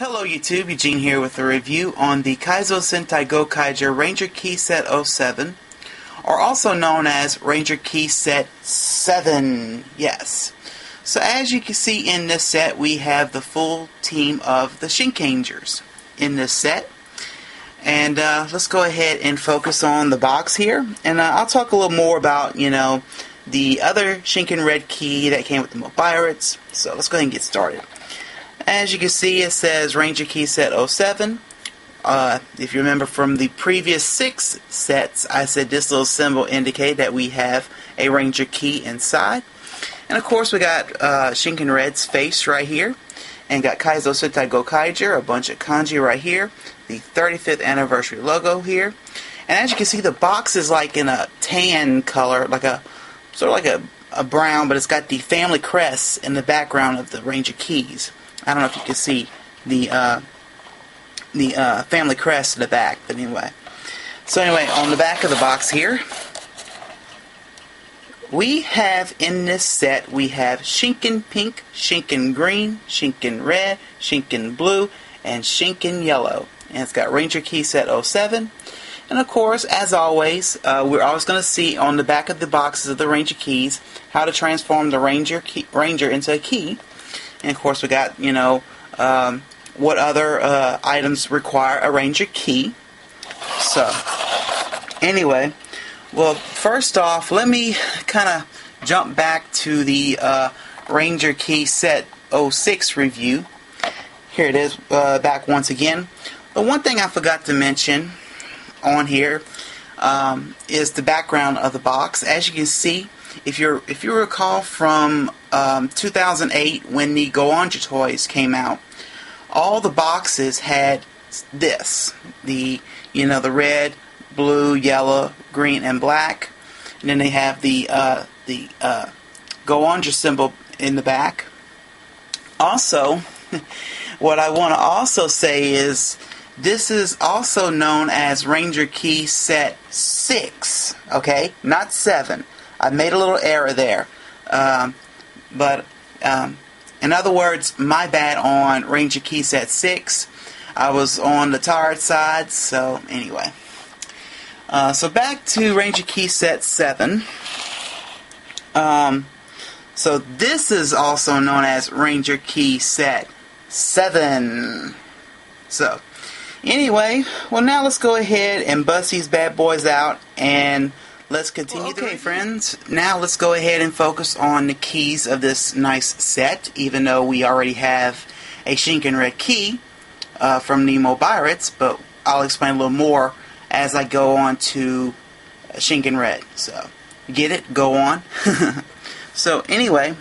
Hello YouTube, Eugene here with a review on the Kaizoku Sentai Gokaiger Ranger Key Set 07, or also known as Ranger Key Set 7, yes. So as you can see in this set, we have the full team of the Shinkengers in this set. And let's go ahead and focus on the box here, and I'll talk a little more about, the other Shinken Red key that came with the Pirates. So let's go ahead and get started. As you can see, it says Ranger Key Set 07. If you remember from the previous 6 sets, I said this little symbol indicated that we have a Ranger key inside. And of course we got Shinken Red's face right here. And got Kaizoku Sentai Gokaiger, a bunch of kanji right here. The 35th anniversary logo here. And as you can see, the box is like in a tan color, like a sort of like a brown, but it's got the family crest in the background of the Ranger keys. I don't know if you can see the family crest in the back, but anyway. So anyway, on the back of the box here, we have in this set, we have Shinken Pink, Shinken Green, Shinken Red, Shinken Blue, and Shinken Yellow. And it's got Ranger Key Set 07. And of course, as always, we're always going to see on the back of the boxes of the Ranger keys how to transform the Ranger into a key. And of course we got, what other items require a Ranger key. So, anyway, well, first off, let me kind of jump back to the Ranger Key Set 06 review. Here it is, back once again. The one thing I forgot to mention on here is the background of the box. As you can see, if you recall from 2008 when the Goonja toys came out, all the boxes had this, the red, blue, yellow, green, and black, and then they have the Goonja symbol in the back. Also, what I want to also say is this is also known as Ranger Key Set 6, okay, not 7. I made a little error there. But in other words, my bad on Ranger Key Set 6. I was on the tired side, so anyway. So back to Ranger Key Set 7. So this is also known as Ranger Key Set 7. So, anyway, well now let's go ahead and bust these bad boys out and let's continue. Okay, friends, now let's go ahead and focus on the keys of this nice set, even though we already have a Shinken Red key from Nemo Pirates, but I'll explain a little more as I go on to Shinken Red. So, get it? Go on. So, anyway,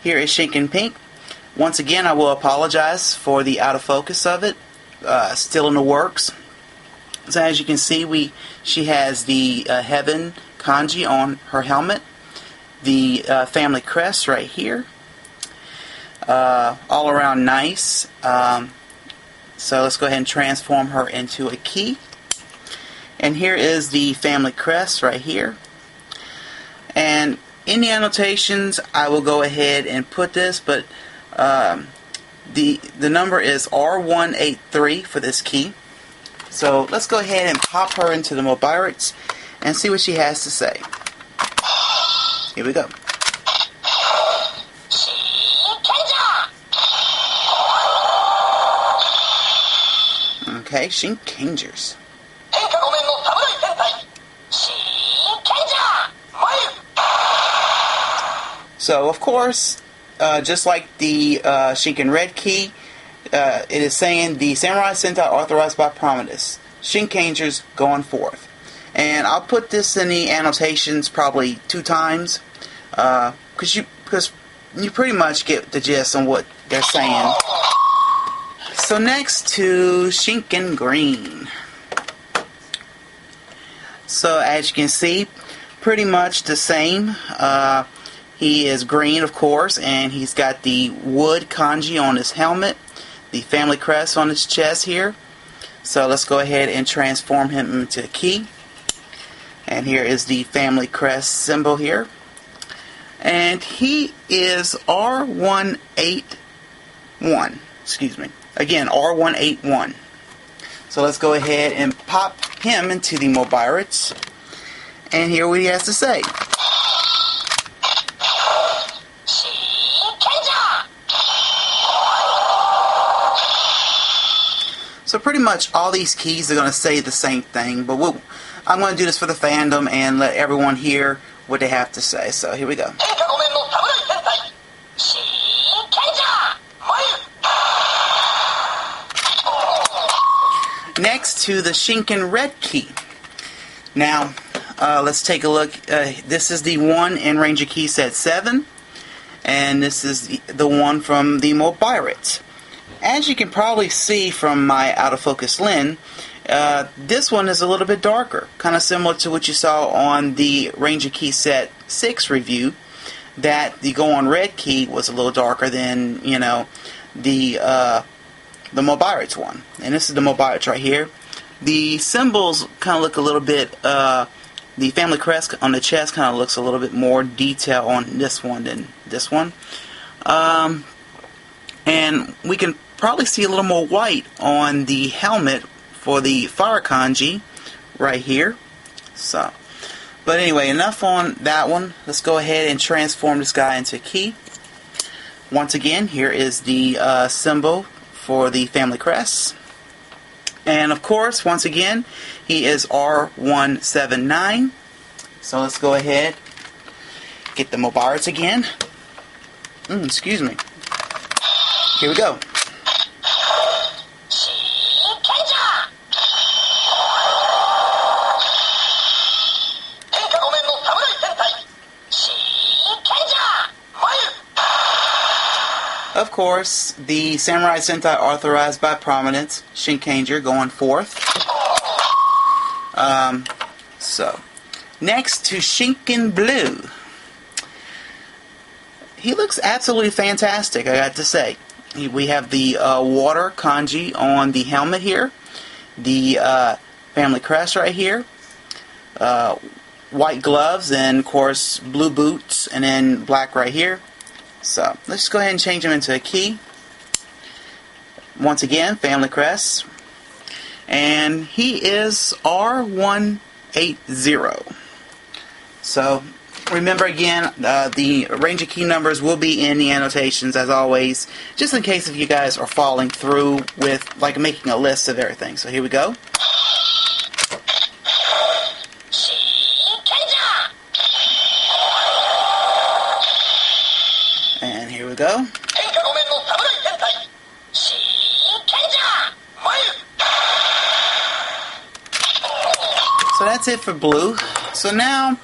here is Shinken Pink. Once again, I will apologize for the out of focus of it. Still in the works. So as you can see, she has the heaven kanji on her helmet, the family crest right here, all around nice. So let's go ahead and transform her into a key. And here is the family crest right here. And in the annotations, I will go ahead and put this, but the number is R183 for this key. So let's go ahead and pop her into the Pirates and see what she has to say. Here we go. Okay, Shinkengers. So of course, just like the Shinken Red key, it is saying the Samurai Sentai authorized by Promitus. Shinkengers going forth. And I'll put this in the annotations probably 2 times, because you pretty much get the gist on what they're saying. So next to Shinken Green. So as you can see, pretty much the same. He is green, of course, and he's got the wood kanji on his helmet, the family crest on his chest here. So let's go ahead and transform him into a key. And here is the family crest symbol here. And he is R181. Excuse me. Again, R181. So let's go ahead and pop him into the Mobirates and hear what he has to say. So pretty much all these keys are going to say the same thing, but I'm going to do this for the fandom and let everyone hear what they have to say. So here we go. Next to the Shinken Red key. Now, let's take a look. This is the one in Ranger Key Set 7, and this is the one from the Mobirates. As you can probably see from my out of focus lens, this one is a little bit darker, kind of similar to what you saw on the Ranger Key Set 6 review, that the Go On Red key was a little darker than, you know, the Mobirates one. And this is the Mobirates right here. The symbols kind of look a little bit, the family crest on the chest kind of looks a little bit more detail on this one than this one. And we can probably see a little more white on the helmet for the fire kanji right here. So, but anyway, enough on that one. Let's go ahead and transform this guy into a key. Once again, here is the symbol for the family crest. And of course, once again, he is R179. So let's go ahead, get the Mobirates again. Excuse me. Here we go. Of course, the Samurai Sentai authorized by Prominence, Shinkenger, going forth. So, next to Shinken Blue. He looks absolutely fantastic, I got to say. We have the water kanji on the helmet here, the family crest right here, white gloves, and of course blue boots, and then black right here. So let's just go ahead and change him into a key. Once again, family crest, and he is R180. So remember again, the Ranger key numbers will be in the annotations as always, just in case if you guys are following through with like making a list of everything. So here we go. And here we go. So that's it for blue. So now,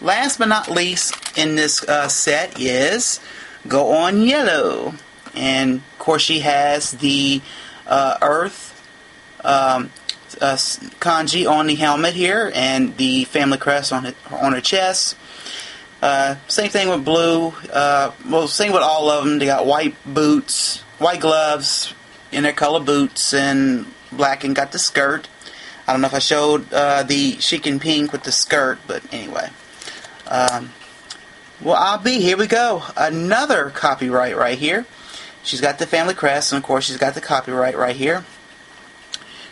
last but not least in this set is Go On Yellow. And of course she has the Earth kanji on the helmet here and the family crest on her chest. Same thing with blue. Well, same with all of them. They got white boots, white gloves in their color boots, and black, and got the skirt. I don't know if I showed the Shinken Pink with the skirt, but anyway. Well, I'll be. Here we go. Another copyright right here. She's got the family crest, and of course she's got the copyright right here.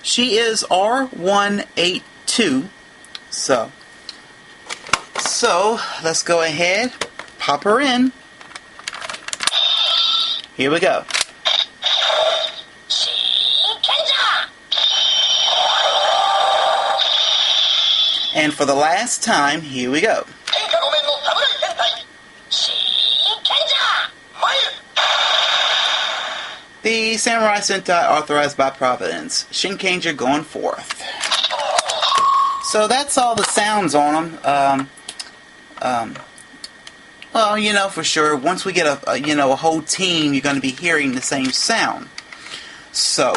She is R182. So let's go ahead, pop her in. Here we go. And for the last time, here we go. The Samurai Sentai authorized by Providence, Shinkenger going forth. So that's all the sounds on them. Well, you know for sure, once we get a whole team, you're going to be hearing the same sound. So,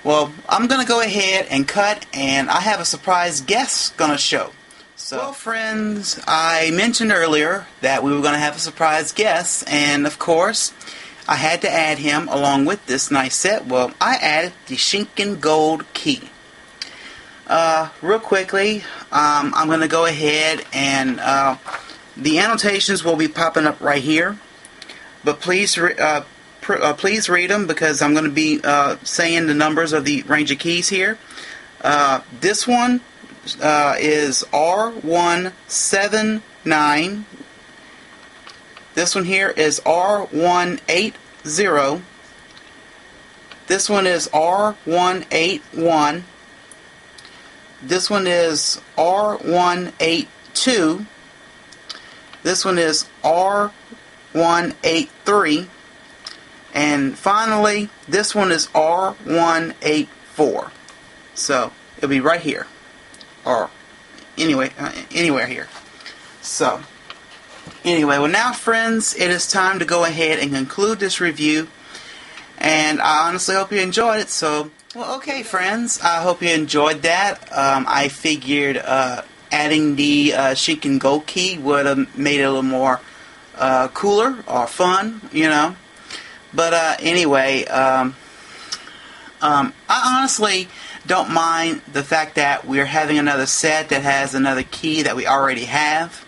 well, I'm going to go ahead and cut, and I have a surprise guest going to show. So, well, friends, I mentioned earlier that we were going to have a surprise guest, and of course, I had to add him along with this nice set. Well, I added the Shinken Gold key. Real quickly, I'm going to go ahead and the annotations will be popping up right here. But please please read them because I'm going to be saying the numbers of the Ranger keys here. This one is R179. This one here is R180. This one is R181. This one is R182. This one is R183. And finally, this one is R184. So, it'll be right here. Or, anyway, anywhere here. So, anyway, well now, friends, it is time to go ahead and conclude this review. And I honestly hope you enjoyed it. So, well, okay, friends, I hope you enjoyed that. I figured adding the Shinken Go key would have made it a little more cooler or fun, you know. But anyway, I honestly don't mind the fact that we're having another set that has another key that we already have.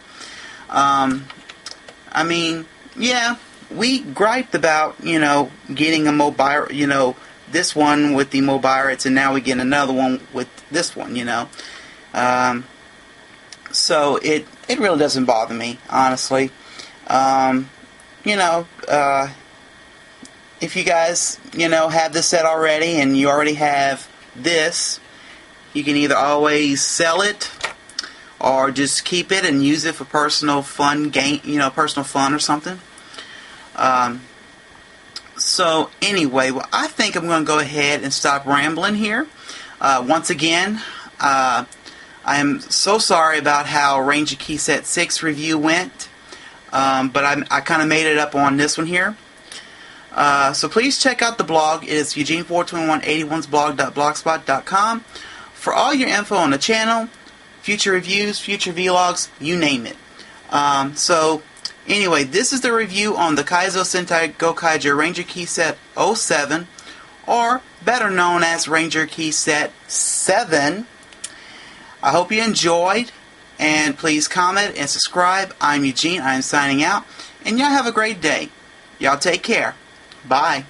I mean, yeah, we griped about, you know, getting a mobile, you know, this one with the Mobirates, and now we get another one with this one, you know. So it really doesn't bother me, honestly. You know, if you guys, you know, have this set already and you already have this, you can either always sell it or just keep it and use it for personal fun game, you know, personal fun or something. So anyway, well, I think I'm going to go ahead and stop rambling here. Once again, I am so sorry about how Ranger Key Set 6 review went, but I kind of made it up on this one here. So please check out the blog. It is Eugene42181sblog.blogspot.com for all your info on the channel, future reviews, future vlogs, you name it. So anyway, this is the review on the Kaizoku Sentai Gokaiger Ranger Key Set 07, or better known as Ranger Key Set 7. I hope you enjoyed, and please comment and subscribe. I'm Eugene. I'm signing out, and y'all have a great day. Y'all take care. Bye.